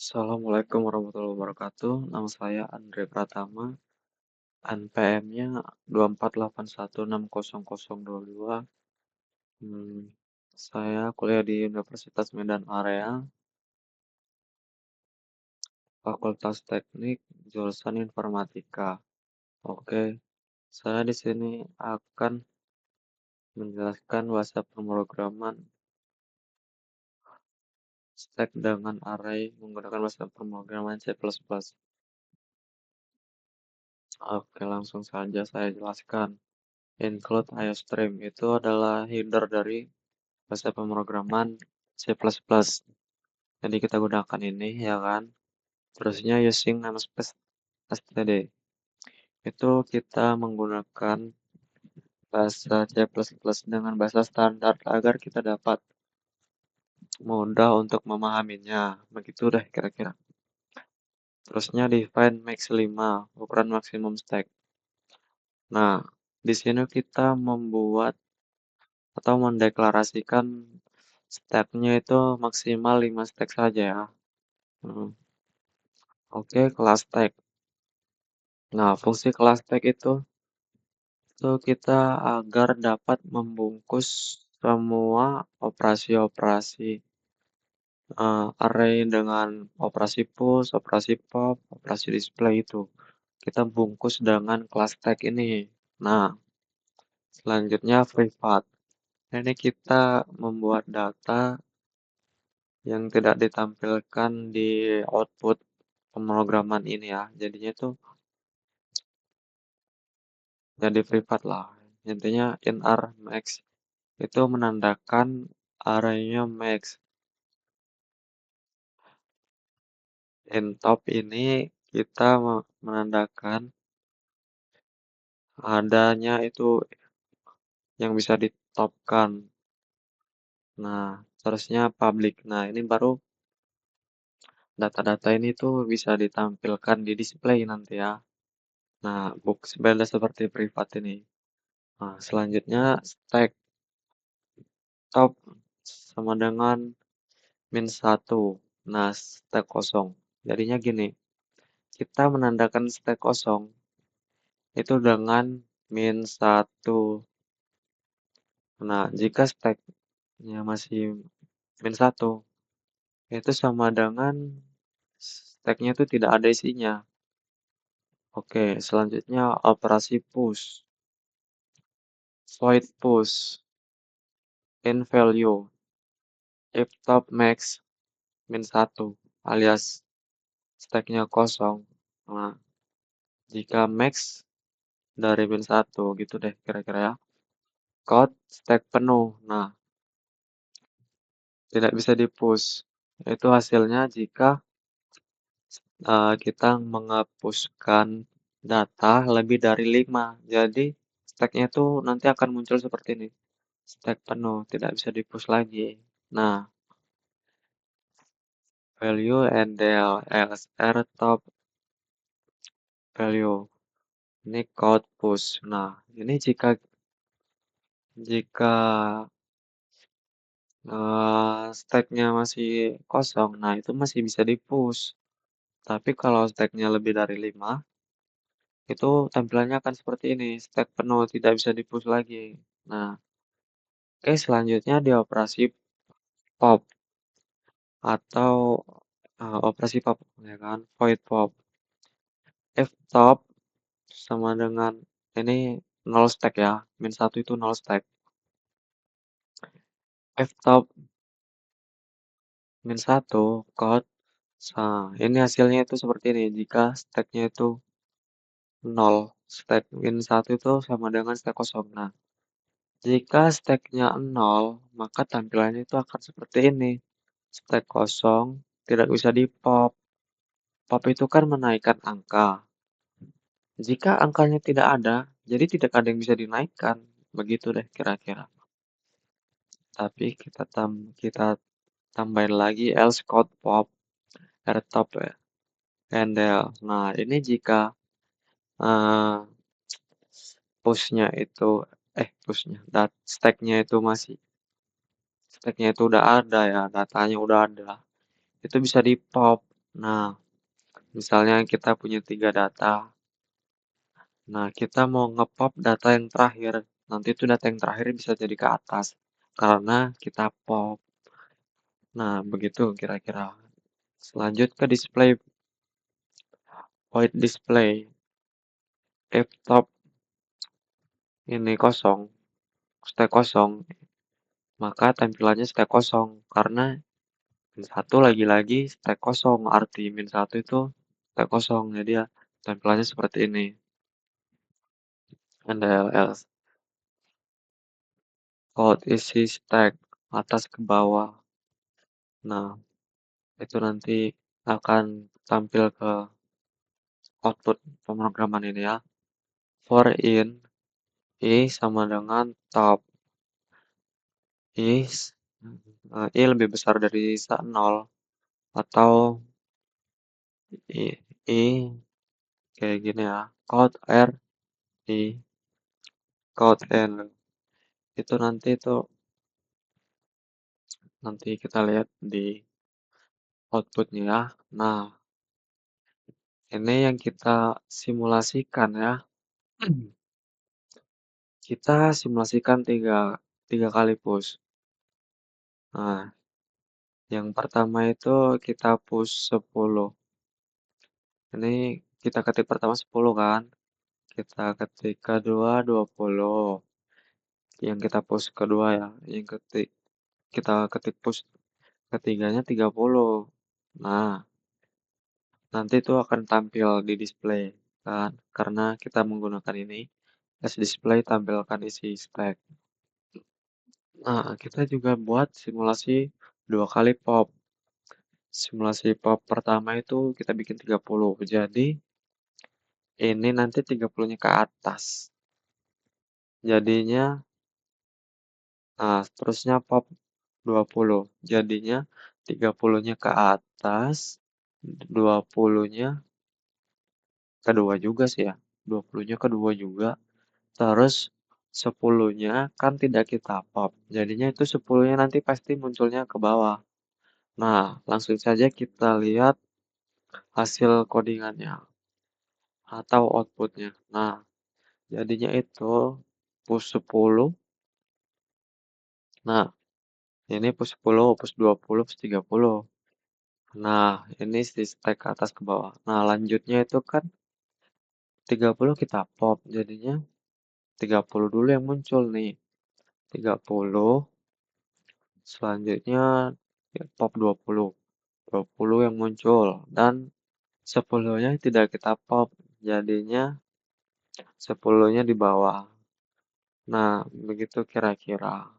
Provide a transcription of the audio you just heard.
Assalamualaikum warahmatullahi wabarakatuh. Nama saya Andre Pratama, NPM-nya 2481600022. Hmm, saya kuliah di Universitas Medan Area, Fakultas Teknik, jurusan Informatika. Oke, saya di sini akan menjelaskan bahasa pemrograman stack dengan array menggunakan bahasa pemrograman C++. Oke, langsung saja saya jelaskan. Include IOStream itu adalah header dari bahasa pemrograman C++. Jadi kita gunakan ini ya kan. Terusnya using namespace std. Itu kita menggunakan bahasa C++ dengan bahasa standar agar kita dapat mudah untuk memahaminya. Begitu deh kira-kira. Terusnya define max 5, ukuran maksimum stack. Nah, di sini kita membuat atau mendeklarasikan stacknya itu maksimal 5 stack saja ya. Hmm. Oke, kelas tag. Nah, fungsi kelas tag itu kita agar dapat membungkus semua operasi-operasi array dengan operasi push, operasi pop, operasi display itu. Kita bungkus dengan kelas tag ini. Nah, selanjutnya privat. Ini kita membuat data yang tidak ditampilkan di output pemrograman ini ya. Jadinya itu jadi privat lah. Intinya in_r max itu menandakan arraynya max. In top ini kita menandakan adanya itu yang bisa ditopkan. Nah, terusnya public. Nah, ini baru data-data ini tuh bisa ditampilkan di display nanti ya. Nah, beda seperti privat ini. Nah, selanjutnya stack top sama dengan -1. Nah, stack kosong. Jadinya gini, kita menandakan stack kosong itu dengan -1. Nah, jika stacknya masih -1, itu sama dengan stacknya itu tidak ada isinya. Oke, selanjutnya operasi push, void push, in value, if top max -1 alias stacknya kosong. Nah, jika max dari -1 gitu deh kira-kira ya. Code stack penuh. Nah, tidak bisa di-push. Itu hasilnya jika kita menghapuskan data lebih dari 5. Jadi stack-nya itu nanti akan muncul seperti ini. Stack penuh, tidak bisa di-push lagi. Nah, value NDLSR top value. Ini code push. Nah, ini jika stack-nya masih kosong, nah itu masih bisa di-push. Tapi kalau stack-nya lebih dari 5, itu tampilannya akan seperti ini, stack penuh, tidak bisa di-push lagi. Nah, oke selanjutnya di operasi pop atau operasi pop, ya kan, void pop. If top sama dengan ini 0 stack ya, -1 itu 0 stack. If top -1 code, nah ini hasilnya itu seperti ini, jika stack-nya itu 0, stack -1 itu sama dengan stack kosong. Nah, jika stack-nya 0, maka tampilannya itu akan seperti ini. Stack kosong, tidak bisa di-pop. Pop itu kan menaikkan angka. Jika angkanya tidak ada, jadi tidak ada yang bisa dinaikkan. Begitu deh kira-kira. Tapi kita tambahin lagi else code pop rtop ya. Handle. Nah, ini jika uh, pushnya itu pushnya stacknya itu stacknya itu udah ada ya, datanya udah ada, itu bisa di pop. Nah, misalnya kita punya 3 data. Nah, kita mau ngepop data yang terakhir. Nanti itu data yang terakhir bisa jadi ke atas. Karena kita pop. Nah, begitu kira-kira. Selanjut ke display. Void display. If top ini kosong, stack kosong, maka tampilannya stack kosong. Karena min satu lagi-lagi stack kosong. Arti min satu itu stack kosong. Jadi ya tampilannya seperti ini. NDLS. Code isi stack atas ke bawah. Nah, itu nanti akan tampil ke output pemrograman ini ya. For in i sama dengan top is i lebih besar dari 0 atau i kayak gini ya. Code R i code N itu nanti kita lihat di outputnya ya. Nah, ini yang kita simulasikan ya. Kita simulasikan tiga kali push. Nah, yang pertama itu kita push 10. Ini kita ketik pertama 10 kan. Kita ketik kedua 20. Yang kita push kedua ya. Kita ketik push ketiganya 30. Nah, nanti itu akan tampil di display kan. Karena kita menggunakan ini. As display tampilkan isi stack. Nah, kita juga buat simulasi 2 kali pop. Simulasi pop pertama itu kita bikin 30. Jadi, ini nanti 30-nya ke atas. Jadinya, nah terusnya pop 20. Jadinya 30-nya ke atas, 20-nya kedua juga sih ya. 20-nya kedua juga. Terus 10-nya kan tidak kita pop. Jadinya itu 10-nya nanti pasti munculnya ke bawah. Nah, langsung saja kita lihat hasil codingannya atau outputnya. Nah, jadinya itu push 10. Nah, ini push 10, push 20, push 30. Nah, ini si stack ke atas ke bawah. Nah, lanjutnya itu kan 30 kita pop. Jadinya 30 dulu yang muncul nih. 30. Selanjutnya ya, pop 20. 20 yang muncul. Dan 10-nya tidak kita pop. Jadinya 10-nya di bawah. Nah, begitu kira-kira.